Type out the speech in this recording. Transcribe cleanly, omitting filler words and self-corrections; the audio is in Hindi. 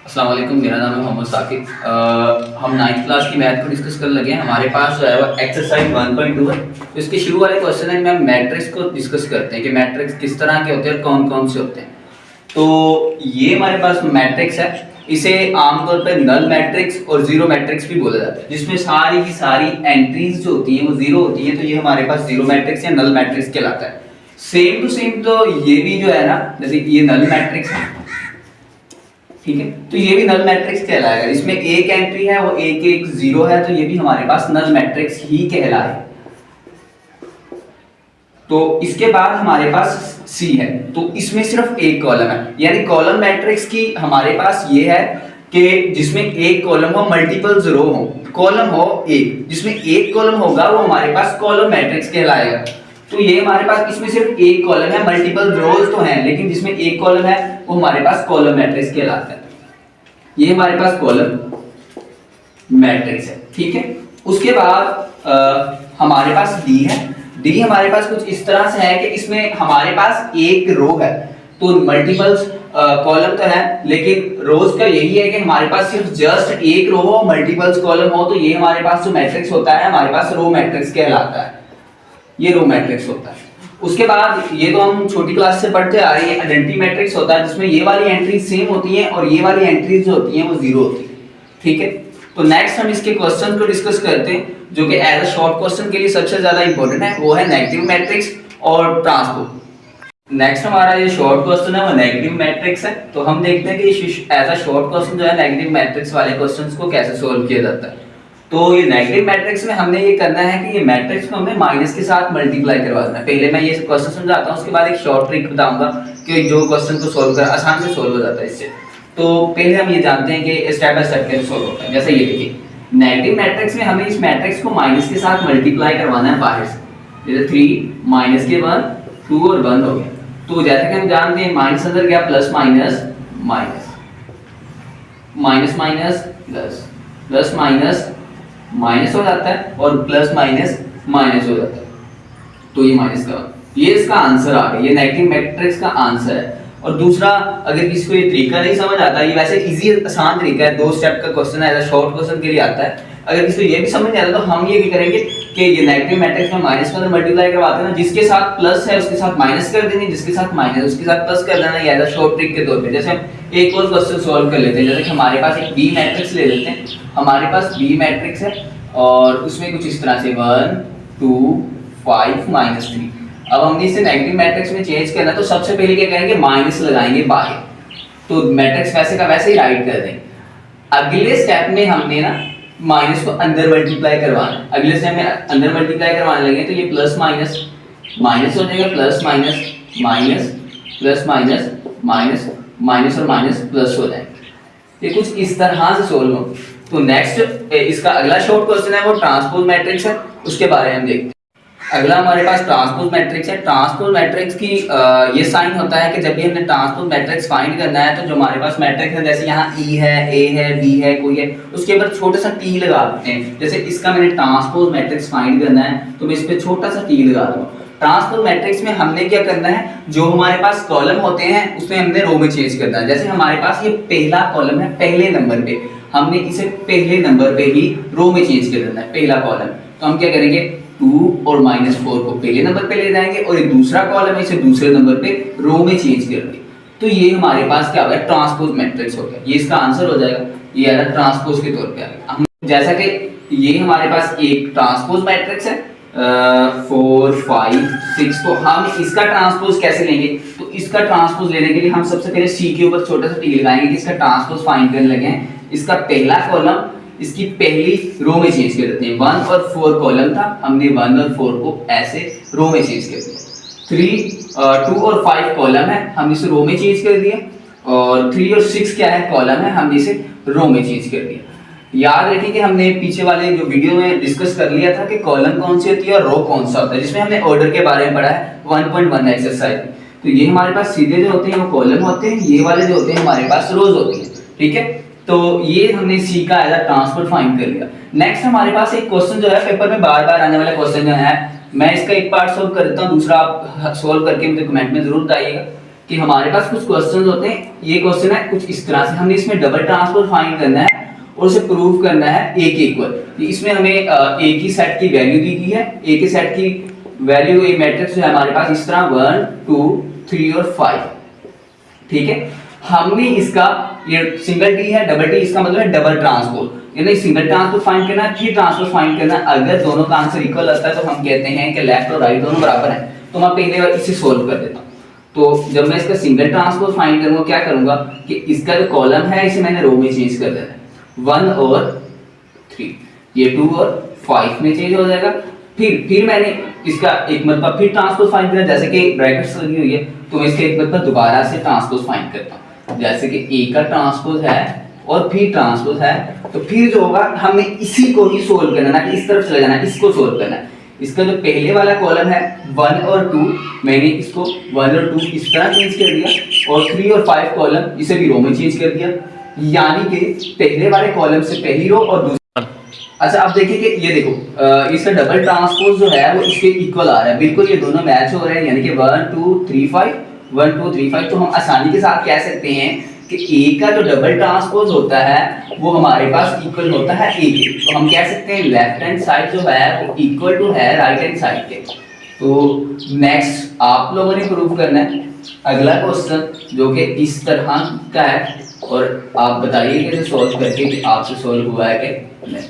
अस्सलाम वालेकुम, मेरा नाम है मोहम्मद साकिब। हम 9th क्लास की मैथ को डिस्कस कर लगे हैं। हमारे पास जो है वो एक्सरसाइज 1.2 है। तो इसके शुरू वाले क्वेश्चन है, हम मैट्रिक्स को डिस्कस करते हैं कि मैट्रिक्स किस तरह के होते हैं और कौन कौन से होते हैं। तो ये हमारे पास मैट्रिक्स है, इसे आमतौर पर नल मैट्रिक्स और जीरो मैट्रिक्स भी बोला जाता है, जिसमें सारी की सारी एंट्रीज जो होती हैं वो जीरो होती हैं। तो ये हमारे पास जीरो मैट्रिक्स या नल मैट्रिक्स कहलाता है। सेम टू सेम तो ये भी जो है ना, जैसे ये नल मैट्रिक्स है, ठीक है, तो ये भी नल मैट्रिक्स कहलाएगा। इसमें एक एंट्री है वो एक एक जीरो है, तो ये भी हमारे पास नल मैट्रिक्स ही कहलाए। तो इसके बाद हमारे पास सी है, तो इसमें सिर्फ एक कॉलम है, यानी कॉलम मैट्रिक्स की हमारे पास ये है कि जिसमें एक कॉलम हो, मल्टीपल रो हो, कॉलम हो एक, जिसमें एक कॉलम होगा वो हमारे पास कॉलम मैट्रिक्स कहलाएगा। तो ये हमारे पास इसमें सिर्फ एक कॉलम है, मल्टीपल रोज तो हैं लेकिन जिसमें एक कॉलम है वो हमारे पास कॉलम मैट्रिक्स कहलाता है। ये हमारे पास कॉलम मैट्रिक्स है, ठीक है। उसके बाद हमारे पास डी है। डी हमारे पास कुछ इस तरह से है कि इसमें हमारे पास एक रो है, तो मल्टीपल्स कॉलम तो है लेकिन रोज का यही है कि हमारे पास सिर्फ जस्ट एक रो हो, मल्टीपल्स कॉलम हो, तो ये हमारे पास जो मैट्रिक्स होता है हमारे पास रो मैट्रिक्स कहलाता है। ये रो मैट्रिक्स होता है। उसके बाद ये तो हम छोटी क्लास से पढ़ते आ रहे हैं, आइडेंटिटी मैट्रिक्स होता है, जिसमें ये वाली एंट्री सेम होती हैं और ये वाली एंट्रीज जो होती हैं वो जीरो होती है, ठीक है। तो नेक्स्ट हम इसके क्वेश्चन को डिस्कस करते हैं, जो कि एज अ शॉर्ट क्वेश्चन के लिए सबसे ज्यादा इंपॉर्टेंट है, वो है नेगेटिव मैट्रिक्स और ट्रांसपोज। नेक्स्ट हमारा ये शॉर्ट क्वेश्चन है वो नेगेटिव मैट्रिक्स है। तो हम देखते हैं कि एज अ शॉर्ट क्वेश्चन जो है नेगेटिव मैट्रिक्स वाले क्वेश्चंस को कैसे सोल्व किया जाता है। तो ये नेगेटिव मैट्रिक्स में हमने ये करना है कि ये मैट्रिक्स को हमने माइनस के साथ मल्टीप्लाई करवा देना है। पहले मैं ये क्वेश्चन समझाता हूँ, उसके बाद एक शॉर्ट ट्रिक बताऊंगा कि जो क्वेश्चन को सोल्व कर आसान से सोल्व हो जाता है इससे। तो पहले हम ये जानते हैं कि स्टेप बाय स्टेप कैसे सोल्व होता है। जैसे ये देखिए, नेगेटिव मैट्रिक्स में हमें इस मैट्रिक्स को माइनस के साथ मल्टीप्लाई करवाना है बाहर से। जैसे 3 माइनस के 1 2 और 1 हो गया। तो जैसे कि हम जानते हैं माइनस अंदर गया, plus minus minus, minus minus plus, plus minus minus हो जाता है और प्लस माइनस माइनस हो जाता है। तो ये माइनस का, ये इसका आंसर आ गया, ये नेगेटिव मैट्रिक्स का आंसर है। और दूसरा, अगर किसी को ये तरीका नहीं समझ आता, ये वैसे इजी आसान तरीका है, 2 स्टेप का क्वेश्चन है, शॉर्ट क्वेश्चन के लिए आता है। अगर किसी को ये भी समझ नहीं आता तो हम ये करेंगे कि ये नेगेटिव मैट्रिक्स में माइनस का मल्टीप्लाई करवाते हैं ना, जिसके साथ प्लस है उसके साथ माइनस कर देंगे, जिसके साथ माइनस उसके साथ प्लस कर देना, या शॉर्ट ट्रिक के तौर पे। जैसे हम एक और क्वेश्चन सॉल्व कर लेते हैं, जैसे कि हमारे पास एक बी मैट्रिक्स ले लेते हैं। हमारे पास बी मैट्रिक्स है और उसमें कुछ इस तरह से 1 2 5 -3। अब हमने इसे नेगेटिव मैट्रिक्स में चेंज करना, तो सबसे पहले क्या करेंगे, माइनस लगाएंगे बाहर, तो मैट्रिक्स वैसे का वैसे ही राइट कर देंगे। अगले स्टेप में हमने ना माइनस को अंदर मल्टीप्लाई करवाना है। अगले स्टेप में अंदर मल्टीप्लाई करवाने लगे तो ये प्लस माइनस माइनस हो जाएगा, plus minus minus, plus minus minus, minus और माइनस प्लस हो जाएगा। ये कुछ इस तरह से सोल्व हो। तो नेक्स्ट इसका अगला शॉर्ट क्वेश्चन है वो ट्रांसपोज मैट्रिक्स है, उसके बारे में हम देखते हैं। अगला हमारे पास ट्रांसपोज मैट्रिक्स है। ट्रांसपोज मैट्रिक्स की ये साइन होता है कि जब भी हमने ट्रांसपोज मैट्रिक्स फाइंड करना है, तो जो हमारे पास मैट्रिक्स है, जैसे यहाँ ई है, ए है, बी है, कोई है, उसके ऊपर छोटा सा टी लगा देते हैं। जैसे इसका मैंने ट्रांसपोज मैट्रिक्स फाइंड करना है तो मैं इस पर छोटा सा टी लगा दूँ। ट्रांसपोज मैट्रिक्स में हमने क्या करना है, जो हमारे पास कॉलम होते हैं उसमें हमने रो में चेंज करना है। जैसे हमारे पास ये पहला कॉलम है, पहले नंबर पे हमने इसे पहले नंबर पे ही रो में चेंज कर देना है, पहला कॉलम। तो हम क्या करेंगे, 2 और -4 को पहले नंबर पे ले जाएंगे और ये दूसरा कॉलम है इसे दूसरे नंबर पे रो में चेंज कर देंगे। तो ये हमारे पास क्या होगा, ट्रांसपोज मैट्रिक्स हो गया। ये इसका आंसर हो जाएगा, ये आ रहा ट्रांसपोज के तौर पे आ गया। जैसा कि ये हमारे पास एक ट्रांसपोज मैट्रिक्स है 4 5 6, तो हम इसका ट्रांसपोज कैसे लेंगे, तो इसका ट्रांसपोज लेने के लिए हम सबसे पहले सी के ऊपर छोटा सा टी लगाएंगे कि इसका ट्रांसपोज फाइंड करने लगे हैं। इसका पहला कॉलम इसकी पहली रो में चेंज कर देते हैं। 1 और 4 कॉलम था, हमने 1 और 4 को ऐसे रो में चेंज कर दिया। 2 और 5 कॉलम है, हमने इसे रो में चेंज कर दिया। और 3 और 6 क्या है, कॉलम है, हमने इसे रो में चेंज कर दिया। याद रखिए कि हमने पीछे वाले जो वीडियो में डिस्कस कर लिया था कि कॉलम कौन सी होती है और रो कौन सा होता है, जिसमें हमने ऑर्डर के बारे में पढ़ा है 1.1 एक्सरसाइज। तो ये हमारे पास सीधे जो होते हैं वो कॉलम होते हैं, ये वाले जो होते हैं हमारे पास रोज होती है, ठीक है। तो ये हमने सी का एज अ ट्रांसपोज फाइंड कर लिया। नेक्स्ट हमारे पास एक क्वेश्चन जो है पेपर में बार बार आने वाला क्वेश्चन जो है, मैं इसका एक पार्ट सोल्व कर देता हूँ, दूसरा आप सोल्व करके मुझे कमेंट में जरूर बताइएगा। कि हमारे पास कुछ क्वेश्चन होते हैं, ये क्वेश्चन है कुछ इस तरह से, हमने इसमें डबल ट्रांसपोज फाइंड करना है और उसे प्रूव करना है ए के इक्वल। इसमें हमें ए की सेट की वैल्यू दी गई है, ए के सेट की वैल्यू, ए मैट्रिक्स है हमारे पास इस तरह 1 2 3 और 5, ठीक है। हमने इसका ये सिंगल टी है, डबल टी इसका मतलब है डबल ट्रांसपोज, यानी सिंगल ट्रांसपोज फाइंड करना है, फिर ट्रांसपोज फाइंड करना है। अगर दोनों का आंसर इक्वल आता है तो हम कहते हैं कि लेफ्ट और राइट दोनों बराबर हैं। तो मैं पहले बार इसे सोल्व कर देता हूं। तो जब मैं इसका सिंगल ट्रांसपोज फाइंड करूंगा, क्या करूंगा कि इसका जो कॉलम है इसे मैंने रो में चेंज कर देना है, 1 और 3, ये 2 और 5 में चेंज हो जाएगा। फिर मैंने इसका एक मतलब फिर ट्रांसपोज फाइंड करना, जैसे कि ब्रैकेट्स लगी हुई है तो मैं इसका एक मतलब दोबारा से ट्रांसपोज फाइंड करता हूं, जैसे कि ए का ट्रांसपोज है और फिर ट्रांसपोज है, तो फिर जो होगा हमने इसी को ही सोल्व करना, ना कि इस तरफ चले जाना, इसको सोल्व करना है। इसका जो पहले वाला कॉलम है 1 और 2, मैंने इसको 1 और 2 इस तरह चेंज कर दिया और 3 और 5 कॉलम इसे भी रो में चेंज कर दिया, यानी कि पहले वाले कॉलम से पहली रो और दूसरी। अच्छा अब देखिए कि ये देखो इसका डबल ट्रांसपोज जो है वो इसके इक्वल आ रहा है, बिल्कुल ये दोनों मैच हो रहे हैं, यानी कि 1 2 3 5 1 2 3 5। तो हम आसानी के साथ कह सकते हैं कि ए का जो डबल ट्रांसपोज होता है वो हमारे पास इक्वल होता है ए के। तो हम कह सकते हैं लेफ्ट हैंड साइड जो है वो इक्वल टू है राइट हैंड साइड के। तो नेक्स्ट आप लोगों ने प्रूव करना है अगला क्वेश्चन जो कि इस तरह का है, और आप बताइए कि इसे सॉल्व करके कि आपसे सॉल्व हुआ है कि नहीं।